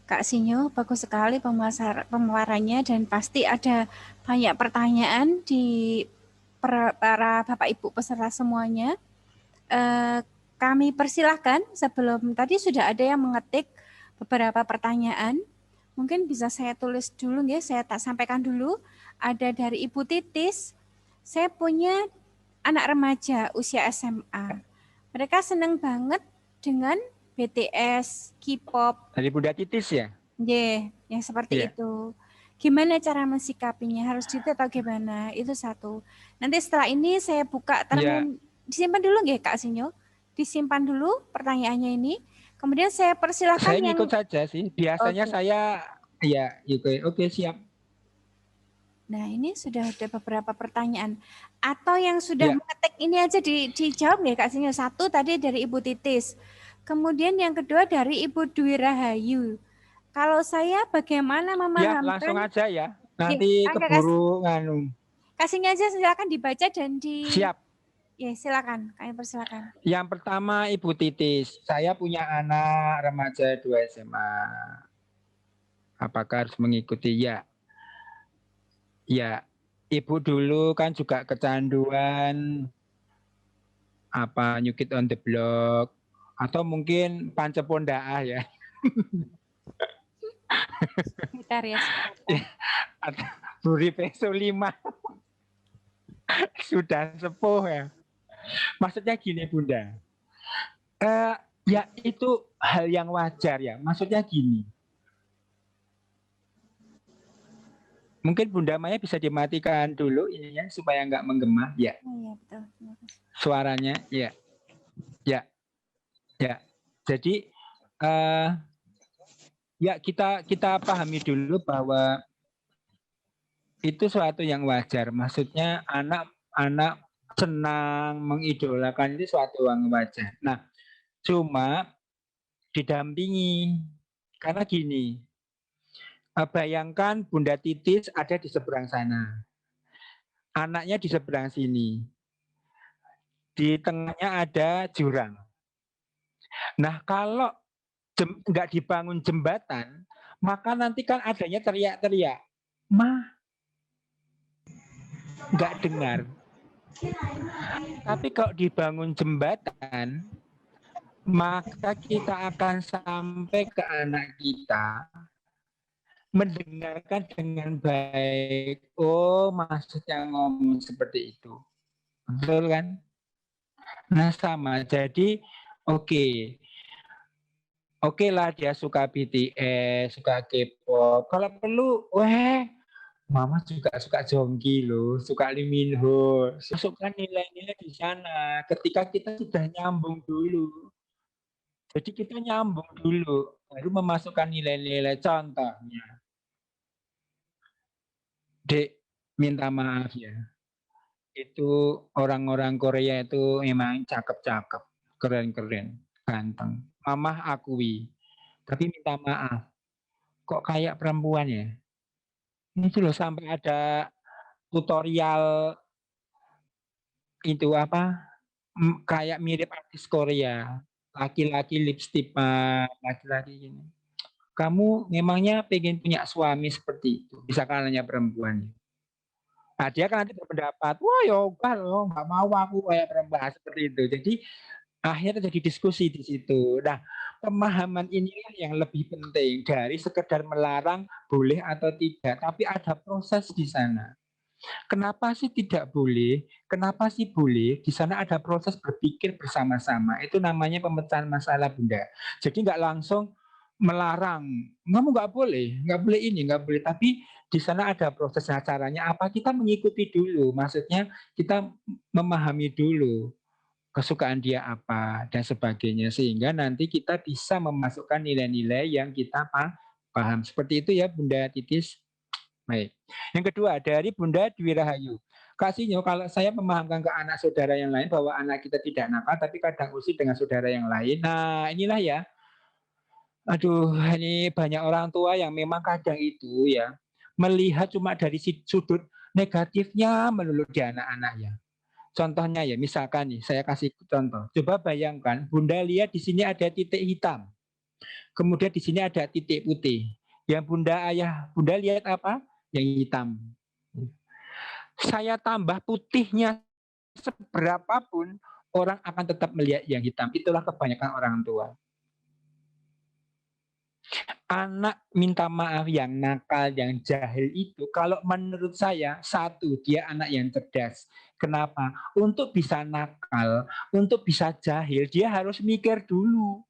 Kak Sinyo, bagus sekali pemaparannya dan pasti ada banyak pertanyaan di para Bapak Ibu peserta semuanya. Eh, Kami persilahkan sebelum tadi sudah ada yang mengetik beberapa pertanyaan. Mungkin bisa saya tulis dulu ya, saya tak sampaikan dulu. Ada dari Ibu Titis, saya punya anak remaja usia SMA. Mereka senang banget dengan BTS, K-pop, Dari Bunda Titis ya? yang seperti itu. Gimana cara mensikapinya? Harus gitu atau gimana? Itu satu. Nanti setelah ini saya buka disimpan dulu nggih Kak Sinyo. Disimpan dulu pertanyaannya ini. Kemudian saya persilahkan Saya yang ngikut saja sih. Biasanya oke. saya oke siap. Nah, ini sudah ada beberapa pertanyaan. Atau yang sudah Ya, mengetik ini aja dijawab ya Kak Sinyo. Satu tadi dari Ibu Titis. Kemudian yang kedua dari Ibu Dwi Rahayu. Kalau saya bagaimana ya langsung memahamkan aja ya. ya, Nanti Kak, kasih, keburu nganu. kasihnya aja silakan dibaca dan Siap. ya silakan, kami persilakan. Yang pertama Ibu Titis, saya punya anak remaja 2 SMA. Apakah harus mengikuti? Ya. Ya. Ibu dulu kan juga kecanduan New Kid on the Block atau mungkin Pancepondaah ya. Sebentar ya, sebentar. Atau Buri Peso 5 sudah sepuh ya. Maksudnya gini Bunda, ya itu hal yang wajar ya. Maksudnya gini, mungkin Bunda Maya bisa dimatikan dulu ininya supaya nggak menggema ya. Oh iya betul. Suaranya ya, ya, ya. Jadi ya kita pahami dulu bahwa itu suatu yang wajar. Maksudnya anak-anak senang mengidolakan itu suatu yang wajar. Nah, cuma didampingi karena gini, bayangkan Bunda Titis ada di seberang sana, anaknya di seberang sini, di tengahnya ada jurang. Nah kalau nggak dibangun jembatan, maka nanti kan adanya teriak-teriak, mah nggak dengar. Tapi kalau dibangun jembatan, maka kita akan sampai ke anak kita mendengarkan dengan baik. Oh, maksudnya ngomong seperti itu. Betul kan? Nah, sama. Jadi, oke lah dia suka BTS, suka K-pop. Kalau perlu, Mama juga suka Jongki loh, suka Lee Min Ho. Masukkan nilai-nilai di sana. Ketika kita sudah nyambung dulu. Jadi kita nyambung dulu, baru memasukkan nilai-nilai contohnya. Dek, minta maaf ya. Itu orang-orang Korea itu memang cakep-cakep, keren-keren, ganteng. Mamah akui, tapi minta maaf. Kok kayak perempuan ya? Ini loh sampai ada tutorial itu kayak mirip artis Korea. Laki-laki lipstick, laki-laki ini. Kamu memangnya pengen punya suami seperti itu? Misalkan hanya perempuan. Nah, dia kan nanti berpendapat, wah yoga loh, nggak mau aku kayak perempuan seperti itu. Jadi akhirnya terjadi diskusi di situ. Nah, pemahaman inilah yang lebih penting dari sekedar melarang boleh atau tidak, tapi ada proses di sana. Kenapa sih tidak boleh? Kenapa sih boleh? Di sana ada proses berpikir bersama-sama. Itu namanya pemecahan masalah, Bunda. Jadi nggak langsung melarang, kamu nggak boleh ini, nggak boleh. Tapi di sana ada prosesnya, caranya apa? Kita mengikuti dulu. Maksudnya kita memahami dulu kesukaan dia apa dan sebagainya sehingga nanti kita bisa memasukkan nilai-nilai yang kita paham. Seperti itu ya, Bunda Titis. Baik. Yang kedua dari Bunda Dwi Rahayu. Kak Sinyo, kalau saya memahamkan ke anak saudara yang lain bahwa anak kita tidak nakal tapi kadang usik dengan saudara yang lain. Nah, inilah ya. Aduh, ini banyak orang tua yang memang kadang itu ya melihat cuma dari sudut negatifnya melulu di anak-anaknya. Contohnya ya, misalkan nih saya kasih contoh. Coba bayangkan, Bunda lihat di sini ada titik hitam. Kemudian di sini ada titik putih. Yang bunda lihat apa? Yang hitam. Saya tambah putihnya seberapapun, orang akan tetap melihat yang hitam. Itulah kebanyakan orang tua. Anak minta maaf yang nakal, yang jahil itu, kalau menurut saya, satu, dia anak yang cerdas. Kenapa? Untuk bisa nakal, untuk bisa jahil, dia harus mikir dulu.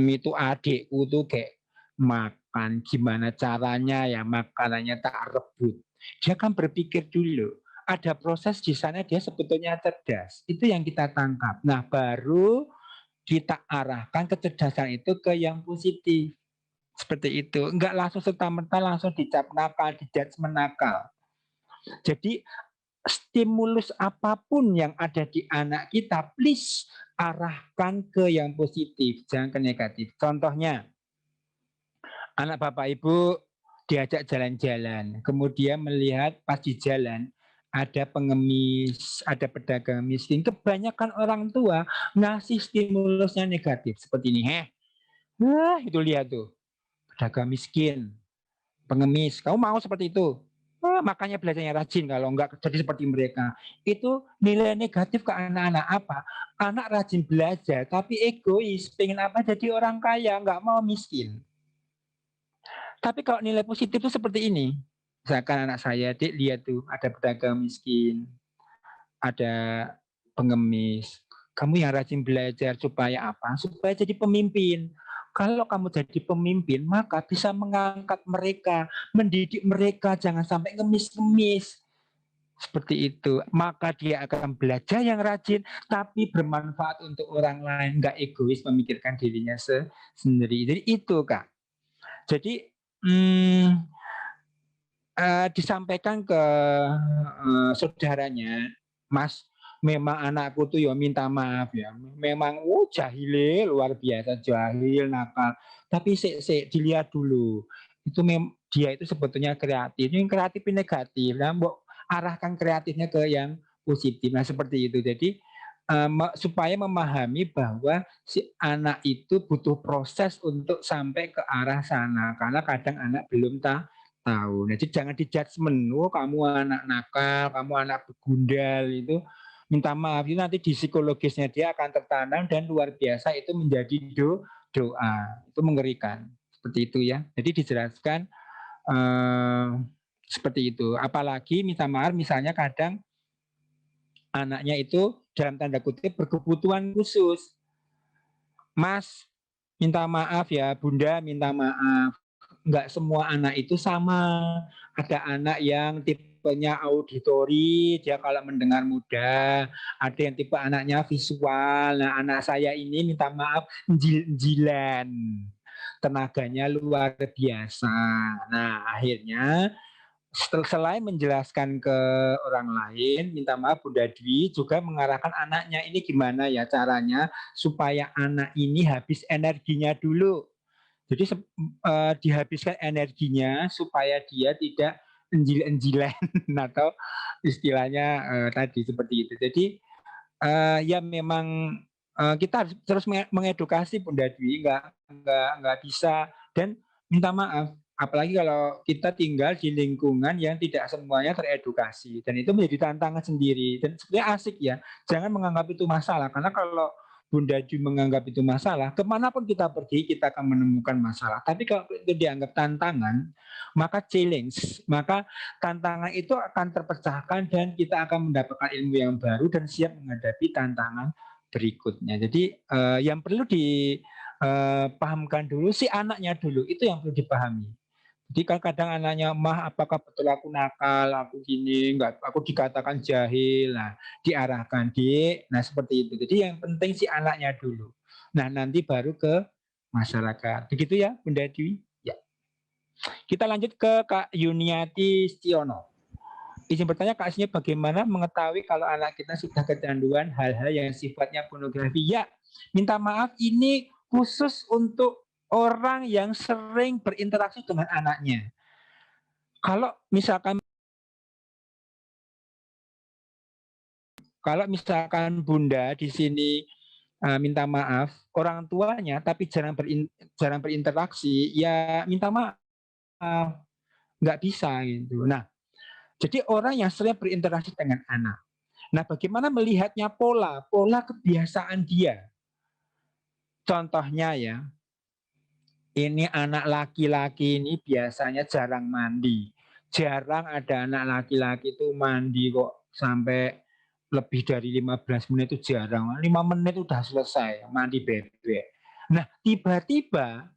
Itu adikku tuh kayak makan, gimana caranya ya makanannya tak rebut. Dia kan berpikir dulu. Ada proses di sana dia sebetulnya cerdas. Itu yang kita tangkap. Nah, baru kita arahkan kecerdasan itu ke yang positif. Seperti itu. Enggak langsung serta-merta langsung dicap nakal, dijudge menakal. Jadi stimulus apapun yang ada di anak kita, please arahkan ke yang positif, jangan ke negatif. Contohnya, anak bapak ibu diajak jalan-jalan, kemudian melihat pas di jalan ada pengemis, ada pedagang miskin. Kebanyakan orang tua ngasih stimulusnya negatif seperti ini. Wah itu lihat tuh, pedagang miskin, pengemis. Kamu mau seperti itu? Makanya belajarnya rajin, kalau enggak jadi seperti mereka. Itu nilai negatif ke anak-anak apa? Anak rajin belajar tapi egois, pengen apa jadi orang kaya, enggak mau miskin. Tapi kalau nilai positif itu seperti ini. Misalkan anak saya, Dik, lihat tuh ada pedagang miskin, ada pengemis. Kamu yang rajin belajar supaya apa? Supaya jadi pemimpin. Kalau kamu jadi pemimpin, maka bisa mengangkat mereka, mendidik mereka, jangan sampai ngemis-ngemis. Seperti itu. Maka dia akan belajar yang rajin, tapi bermanfaat untuk orang lain, nggak egois memikirkan dirinya sendiri. Jadi itu, Kak. Jadi disampaikan ke saudaranya, Mas, memang anakku tuh ya minta maaf ya, memang jahile luar biasa, jahil, nakal. Tapi dilihat dulu, itu dia itu sebetulnya kreatif. Yang kreatif negatif, nah, arahkan kreatifnya ke yang positif. Nah seperti itu. Jadi supaya memahami bahwa si anak itu butuh proses untuk sampai ke arah sana, karena kadang anak belum tahu. Jadi jangan dijudgement, kamu anak nakal, kamu anak begundal itu, minta maaf itu nanti di psikologisnya dia akan tertanam dan luar biasa itu menjadi doa. Itu mengerikan. Seperti itu ya. Jadi dijelaskan seperti itu. Apalagi minta maaf misalnya kadang anaknya itu dalam tanda kutip berkebutuhan khusus. Mas, minta maaf ya, Bunda minta maaf. Enggak semua anak itu sama. Ada anak yang tipenya auditori, dia kalau mendengar mudah. Ada yang tipe anaknya visual. Nah, anak saya ini minta maaf, jilan. Tenaganya luar biasa. Nah, akhirnya selain menjelaskan ke orang lain, minta maaf Bunda Dwi juga mengarahkan anaknya ini gimana ya caranya supaya anak ini habis energinya dulu. Jadi dihabiskan energinya supaya dia tidak enjil-enjilan atau istilahnya tadi seperti itu. Jadi ya memang kita harus terus mengedukasi Bunda Dwi, nggak bisa dan minta maaf. Apalagi kalau kita tinggal di lingkungan yang tidak semuanya teredukasi dan itu menjadi tantangan sendiri dan sebenarnya asik ya. Jangan menganggap itu masalah karena kalau Bunda Dwi menganggap itu masalah, kemanapun kita pergi kita akan menemukan masalah. Tapi kalau itu dianggap tantangan, maka challenge, maka tantangan itu akan terpecahkan dan kita akan mendapatkan ilmu yang baru dan siap menghadapi tantangan berikutnya. Jadi yang perlu dipahamkan dulu si anaknya dulu, itu yang perlu dipahami. Jadi kan kadang anaknya, mah apakah betul aku nakal, aku gini, enggak, aku dikatakan jahil, nah diarahkan nah seperti itu. Jadi yang penting si anaknya dulu. Nah nanti baru ke masyarakat. Begitu ya Bunda Dwi? Ya. Kita lanjut ke Kak Yuniati Stiono. Izin bertanya Kak Asnya, bagaimana mengetahui kalau anak kita sudah kecanduan hal-hal yang sifatnya pornografi? Ya, minta maaf ini khusus untuk orang yang sering berinteraksi dengan anaknya. Kalau misalkan Bunda di sini minta maaf, orang tuanya tapi jarang berinteraksi, ya minta maaf, nggak bisa gitu. Nah, jadi orang yang sering berinteraksi dengan anak. Nah, bagaimana melihatnya pola kebiasaan dia? Contohnya ya, ini anak laki-laki ini biasanya jarang mandi. Jarang ada anak laki-laki itu mandi kok sampai lebih dari 15 menit itu jarang. 5 menit udah selesai mandi bebek. Nah, tiba-tiba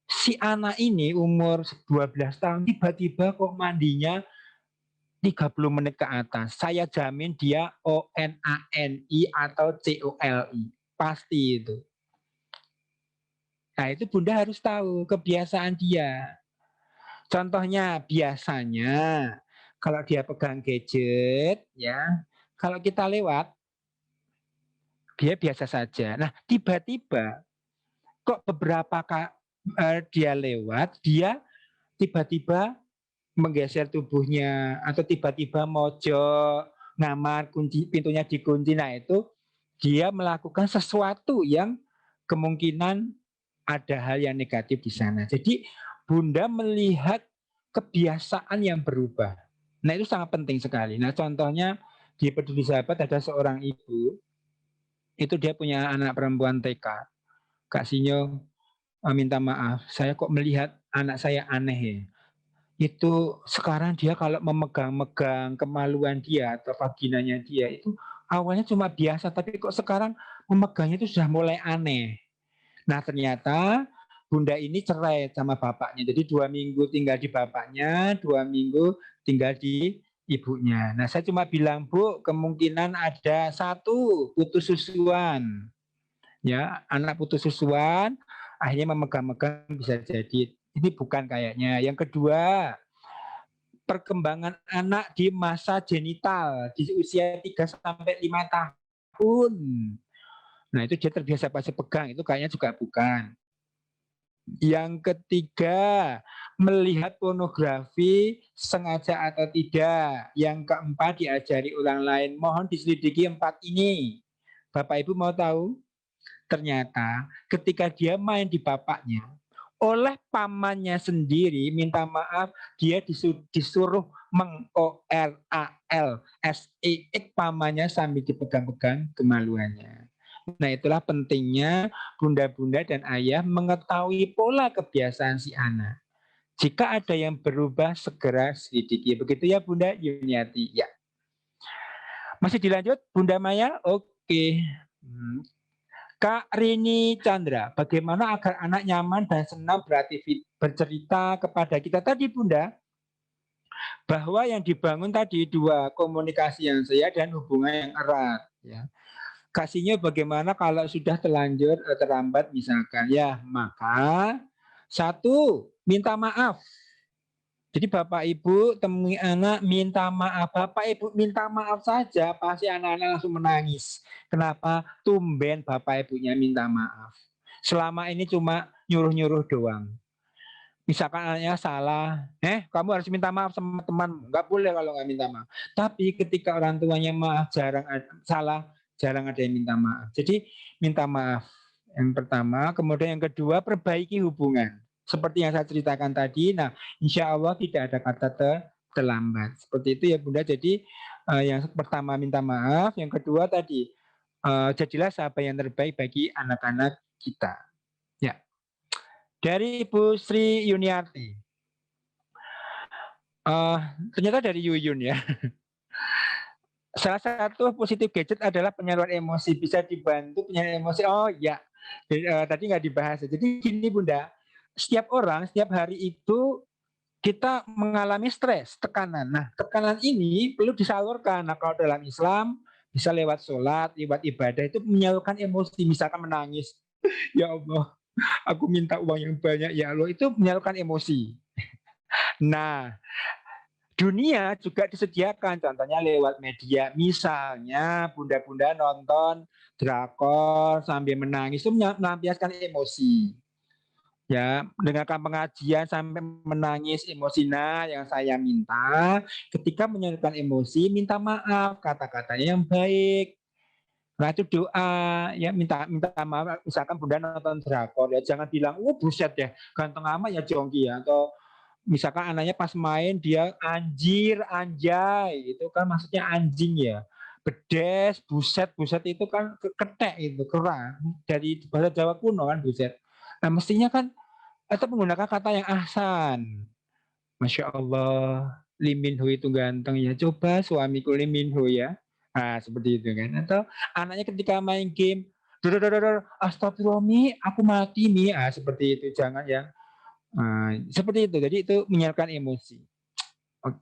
si anak ini umur 12 tahun tiba-tiba kok mandinya 30 menit ke atas. Saya jamin dia ONANI atau COLI. Pasti itu. Nah, itu Bunda harus tahu kebiasaan dia. Contohnya biasanya kalau dia pegang gadget ya, kalau kita lewat dia biasa saja. Nah, tiba-tiba kok dia lewat, dia tiba-tiba menggeser tubuhnya atau tiba-tiba mojok, ngamar, pintunya dikunci. Nah, itu dia melakukan sesuatu yang kemungkinan ada hal yang negatif di sana. Jadi Bunda melihat kebiasaan yang berubah. Nah, itu sangat penting sekali. Nah, contohnya di Peduli Sahabat ada seorang ibu, itu dia punya anak perempuan TK. Kak Sinyo minta maaf, saya kok melihat anak saya aneh ya. Itu sekarang dia kalau memegang-megang kemaluan dia atau vaginanya dia itu awalnya cuma biasa, tapi kok sekarang memegangnya itu sudah mulai aneh. Nah, ternyata Bunda ini cerai sama bapaknya. Jadi 2 minggu tinggal di bapaknya, 2 minggu tinggal di ibunya. Nah, saya cuma bilang, Bu, kemungkinan ada satu putus susuan. Ya, anak putus susuan, akhirnya memegang-megang bisa jadi. Ini bukan kayaknya. Yang kedua, perkembangan anak di masa genital di usia 3 sampai 5 tahun. Nah, itu dia terbiasa pas pegang, itu kayaknya juga bukan. Yang ketiga, melihat pornografi sengaja atau tidak. Yang keempat, diajari orang lain. Mohon diselidiki 4 ini. Bapak Ibu mau tahu? Ternyata ketika dia main di bapaknya, oleh pamannya sendiri minta maaf, dia disuruh mengoralsek pamannya sambil dipegang-pegang kemaluannya. Nah, itulah pentingnya bunda-bunda dan ayah mengetahui pola kebiasaan si anak. Jika ada yang berubah, segera selidiki. Begitu ya Bunda Yuniati? Ya. Masih dilanjut Bunda Maya? Oke. Kak Rini Chandra, bagaimana agar anak nyaman dan senang bercerita kepada kita tadi Bunda, bahwa yang dibangun tadi 2, komunikasi yang sehat dan hubungan yang erat. Ya. Kasihnya bagaimana kalau sudah terlanjur terlambat misalkan, ya maka 1, minta maaf. Jadi Bapak Ibu temui anak minta maaf. Bapak Ibu minta maaf saja pasti anak-anak langsung menangis. Kenapa? Tumben Bapak Ibunya minta maaf. Selama ini cuma nyuruh-nyuruh doang. Misalkan anaknya salah, kamu harus minta maaf sama teman. Nggak boleh kalau nggak minta maaf. Tapi ketika orang tuanya maaf, jarang ada yang minta maaf. Jadi minta maaf yang pertama, kemudian yang kedua perbaiki hubungan. Seperti yang saya ceritakan tadi, nah insya Allah tidak ada kata terlambat. Seperti itu ya Bunda. Jadi yang pertama minta maaf, yang kedua tadi jadilah sahabat yang terbaik bagi anak-anak kita. Ya. Dari Ibu Sri Yuniarti. Ternyata dari Yuyun ya. Salah satu positif gadget adalah penyaluran emosi. Bisa dibantu penyaluran emosi. Oh ya, tadi nggak dibahas. Jadi gini Bunda, setiap orang, setiap hari itu kita mengalami stres, tekanan. Nah, tekanan ini perlu disalurkan. Nah, kalau dalam Islam, bisa lewat sholat, lewat ibadah, itu menyalurkan emosi. Misalkan menangis, ya Allah, aku minta uang yang banyak, ya Allah, itu menyalurkan emosi. Nah, dunia juga disediakan, contohnya lewat media. Misalnya bunda-bunda nonton drakor sambil menangis itu melampiaskan emosi. Ya, dengarkan pengajian sampai menangis emosi. Nah, yang saya minta ketika menyalurkan emosi, minta maaf, kata-katanya yang baik. Nah itu doa, ya minta minta maaf, misalkan Bunda nonton drakor ya jangan bilang, buset ya, ganteng amat ya Jongki ya," atau misalkan anaknya pas main dia anjir, anjay, itu kan maksudnya anjing ya. Bedes, buset, buset itu kan ketek itu, kerang. Dari bahasa Jawa kuno kan buset. Nah mestinya kan tetap menggunakan kata yang ahsan. Masya Allah, Lee Min Ho itu ganteng ya. Coba suamiku Lee Min Ho ya. Nah, seperti itu kan. Atau anaknya ketika main game, "Dor, dor, dor, dor, astagfirullah Mi, aku mati Mi." Ah, seperti itu. Jangan ya. Seperti itu. Jadi itu menyiapkan emosi. Oke.